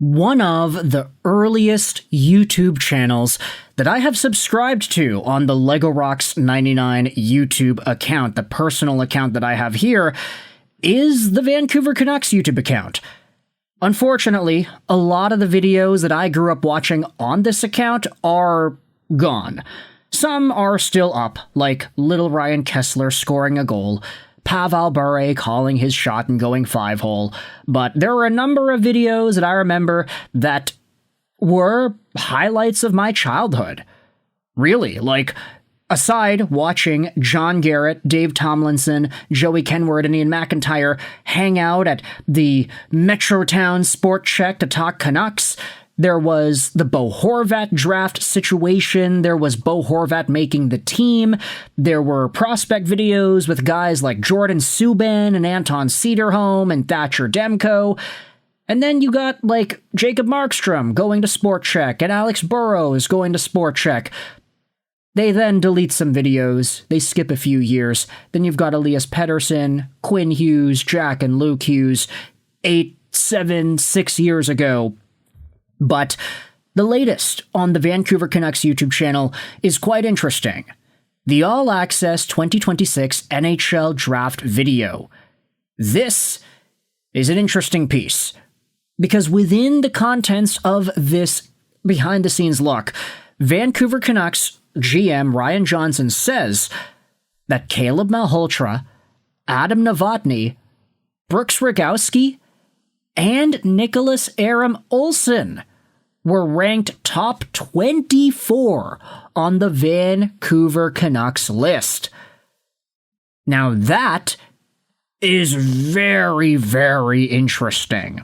one of the earliest YouTube channels that I have subscribed to on the Lego Rocks 99 YouTube account, the personal account that I have here, is the Vancouver Canucks YouTube account. Unfortunately, a lot of the videos that I grew up watching on this account are gone. Some are still up, like little Ryan Kesler scoring a goal, Pavel Bure calling his shot and going 5-hole, but there were a number of videos that I remember that were highlights of my childhood. Really, like, aside watching John Garrett, Dave Tomlinson, Joey Kenward, and Ian McIntyre hang out at the Metrotown Sport Check to talk Canucks, there was the Bo Horvat draft situation, there was Bo Horvat making the team, there were prospect videos with guys like Jordan Subban and Anton Cederholm and Thatcher Demko, and then you got, like, Jacob Markstrom going to Sport Check and Alex Burrows going to Sport Check. They then delete some videos, they skip a few years, then you've got Elias Pettersson, Quinn Hughes, Jack and Luke Hughes, 8, 7, 6 years ago. But the latest on the Vancouver Canucks YouTube channel is quite interesting. The All Access 2026 NHL Draft video. This is an interesting piece, because within the contents of this behind-the-scenes look, Vancouver Canucks GM Ryan Johnson says that Caleb Malhotra, Adam Novotny, Brooks Rogowski, and Niklas Aaram-Olsen were ranked top 24 on the Vancouver Canucks list. Now that is very, very interesting.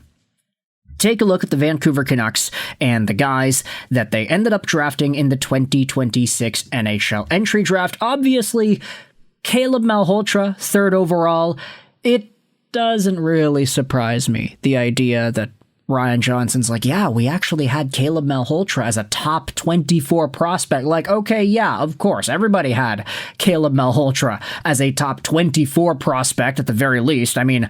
Take a look at the Vancouver Canucks and the guys that they ended up drafting in the 2026 NHL Entry Draft. Obviously, Caleb Malhotra, 3rd overall. It doesn't really surprise me, the idea that Ryan Johnson's like, yeah, we actually had Caleb Malhotra as a top 24 prospect. Like, okay, yeah, of course, everybody had Caleb Malhotra as a top 24 prospect at the very least. I mean,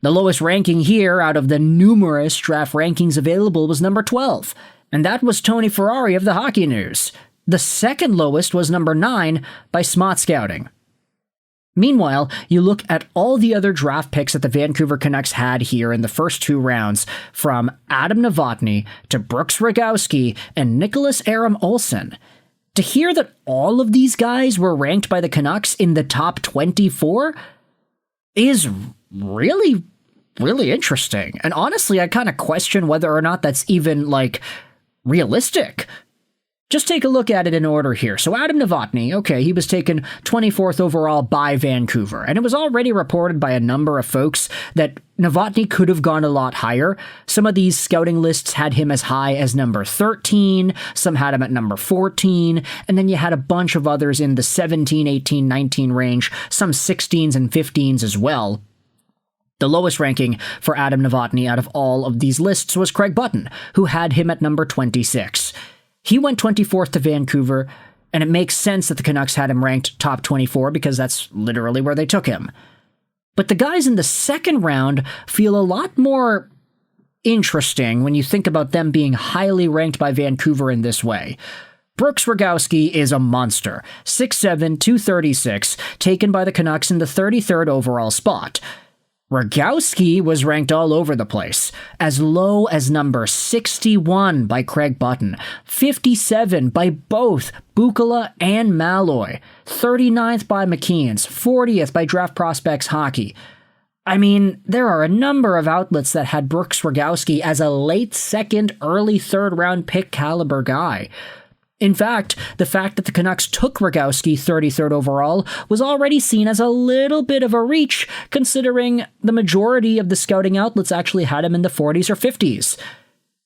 the lowest ranking here out of the numerous draft rankings available was number 12, and that was Tony Ferrari of the Hockey News. The second lowest was number 9 by Smart Scouting. Meanwhile, you look at all the other draft picks that the Vancouver Canucks had here in the first 2 rounds, from Adam Novotny to Brooks Rogowski and Niklas Aaram-Olsen. To hear that all of these guys were ranked by the Canucks in the top 24 is really, really interesting. And honestly, I kind of question whether or not that's even, like, realistic. Just take a look at it in order here. So Adam Novotny, okay, he was taken 24th overall by Vancouver, and it was already reported by a number of folks that Novotny could have gone a lot higher. Some of these scouting lists had him as high as number 13, some had him at number 14, and then you had a bunch of others in the 17, 18, 19 range, some 16s and 15s as well. The lowest ranking for Adam Novotny out of all of these lists was Craig Button, who had him at number 26. He went 24th to Vancouver, and it makes sense that the Canucks had him ranked top 24 because that's literally where they took him. But the guys in the second round feel a lot more interesting when you think about them being highly ranked by Vancouver in this way. Brooks Rogowski is a monster, 6'7", 236, taken by the Canucks in the 33rd overall spot. Rogowski was ranked all over the place, as low as number 61 by Craig Button, 57 by both Bukala and Malloy, 39th by McKeon's, 40th by Draft Prospects Hockey. I mean, there are a number of outlets that had Brooks Rogowski as a late second, early third round pick caliber guy. In fact, the fact that the Canucks took Rogowski 33rd overall was already seen as a little bit of a reach, considering the majority of the scouting outlets actually had him in the 40s or 50s.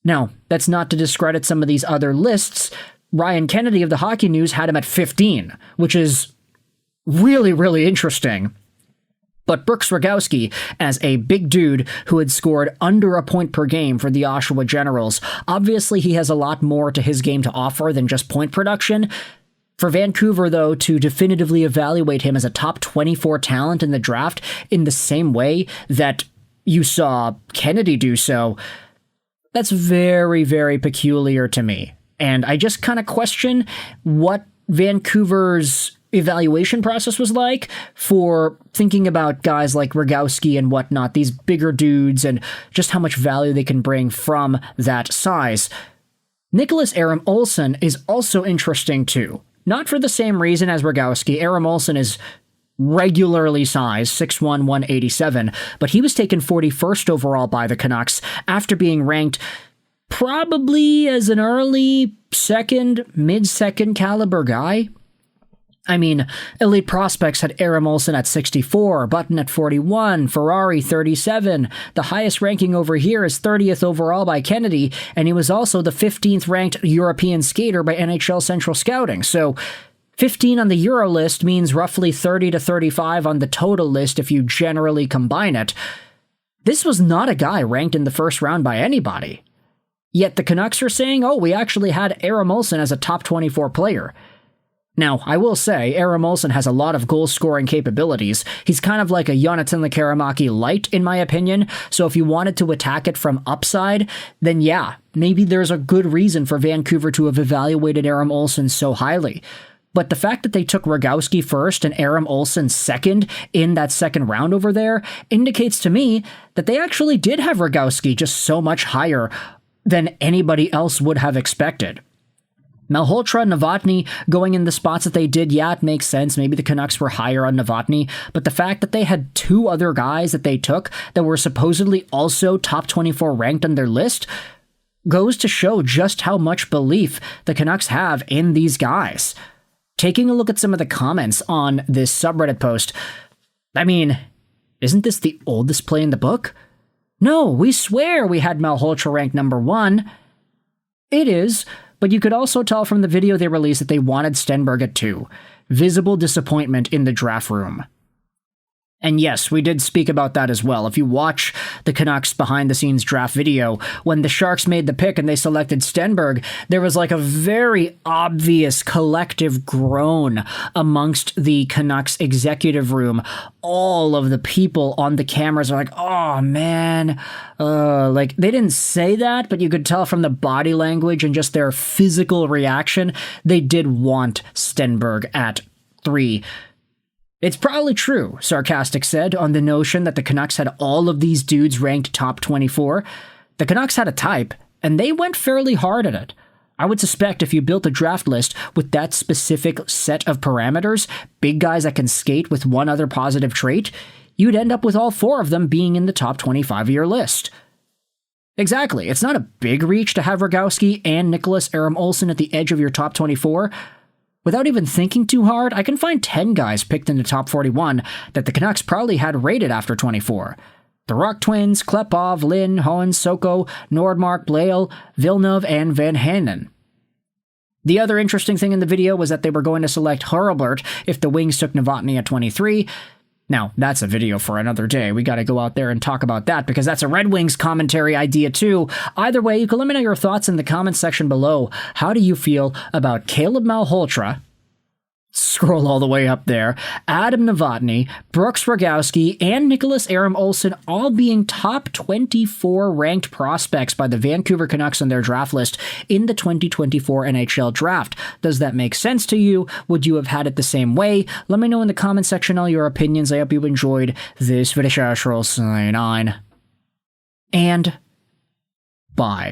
Now, that's not to discredit some of these other lists. Ryan Kennedy of the Hockey News had him at 15, which is really, really interesting. But Brooks Rogowski, as a big dude who had scored under a point per game for the Oshawa Generals, obviously he has a lot more to his game to offer than just point production. For Vancouver, though, to definitively evaluate him as a top 24 talent in the draft in the same way that you saw Kennedy do so, That's very, very peculiar to me. And I just kind of question what Vancouver's evaluation process was like for thinking about guys like Rogowski and whatnot, these bigger dudes, and just how much value they can bring from that size. Niklas Aaram-Olsen is also interesting too. Not for the same reason as Rogowski. Aaram-Olsen is regularly sized, 6'1", 187, but he was taken 41st overall by the Canucks after being ranked probably as an early second, mid-second caliber guy. I mean, elite prospects had Aaram-Olsen at 64, Button at 41, Ferrari 37. The highest ranking over here is 30th overall by Kennedy, and he was also the 15th ranked European skater by NHL Central Scouting. So 15 on the Euro list means roughly 30 to 35 on the total list if you generally combine it. This was not a guy ranked in the first round by anybody. Yet the Canucks are saying, oh, we actually had Aaram-Olsen as a top 24 player. Now, I will say, Aaram-Olsen has a lot of goal-scoring capabilities. He's kind of like a Jonathan Lekkerimäki light, in my opinion, so if you wanted to attack it from upside, then yeah, maybe there's a good reason for Vancouver to have evaluated Aaram-Olsen so highly. But the fact that they took Rogowski first and Aaram-Olsen second in that second round over there indicates to me that they actually did have Rogowski just so much higher than anybody else would have expected. Malhotra, Novotny going in the spots that they did, yeah, it makes sense. Maybe the Canucks were higher on Novotny, but the fact that they had two other guys that they took that were supposedly also top 24 ranked on their list goes to show just how much belief the Canucks have in these guys. Taking a look at some of the comments on this subreddit post, I mean, isn't this the oldest play in the book? No, we swear we had Malhotra ranked number 1. It is, but you could also tell from the video they released that they wanted Stenberg at 2. Visible disappointment in the draft room. And yes, we did speak about that as well. If you watch the Canucks behind-the-scenes draft video, when the Sharks made the pick and they selected Stenberg, there was like a very obvious collective groan amongst the Canucks executive room. All of the people on the cameras are like, oh man, like they didn't say that, but you could tell from the body language and just their physical reaction, they did want Stenberg at 3. It's probably true, Sarcastic said, on the notion that the Canucks had all of these dudes ranked top 24. The Canucks had a type, and they went fairly hard at it. I would suspect if you built a draft list with that specific set of parameters, big guys that can skate with one other positive trait, you'd end up with all 4 of them being in the top 25 of your list. Exactly, it's not a big reach to have Rogowski and Niklas Aaram-Olsen at the edge of your top 24. Without even thinking too hard, I can find 10 guys picked in the top 41 that the Canucks probably had rated after 24. The Rock Twins, Klepov, Lynn, Hohen, Soko, Nordmark, Blale, Villeneuve, and Van Hanen. The other interesting thing in the video was that they were going to select Hurlbert if the Wings took Novotny at 23. Now, that's a video for another day. We gotta go out there and talk about that because that's a Red Wings commentary idea too. Either way, you can let me know your thoughts in the comments section below. How do you feel about Caleb Malhotra? Scroll all the way up there. Adam Novotny, Brooks Rogowski, and Niklas Aaram-Olsen all being top 24 ranked prospects by the Vancouver Canucks on their draft list in the 2024 NHL Draft. Does that make sense to you? Would you have had it the same way? Let me know in the comment section all your opinions. I hope you enjoyed this video. And bye.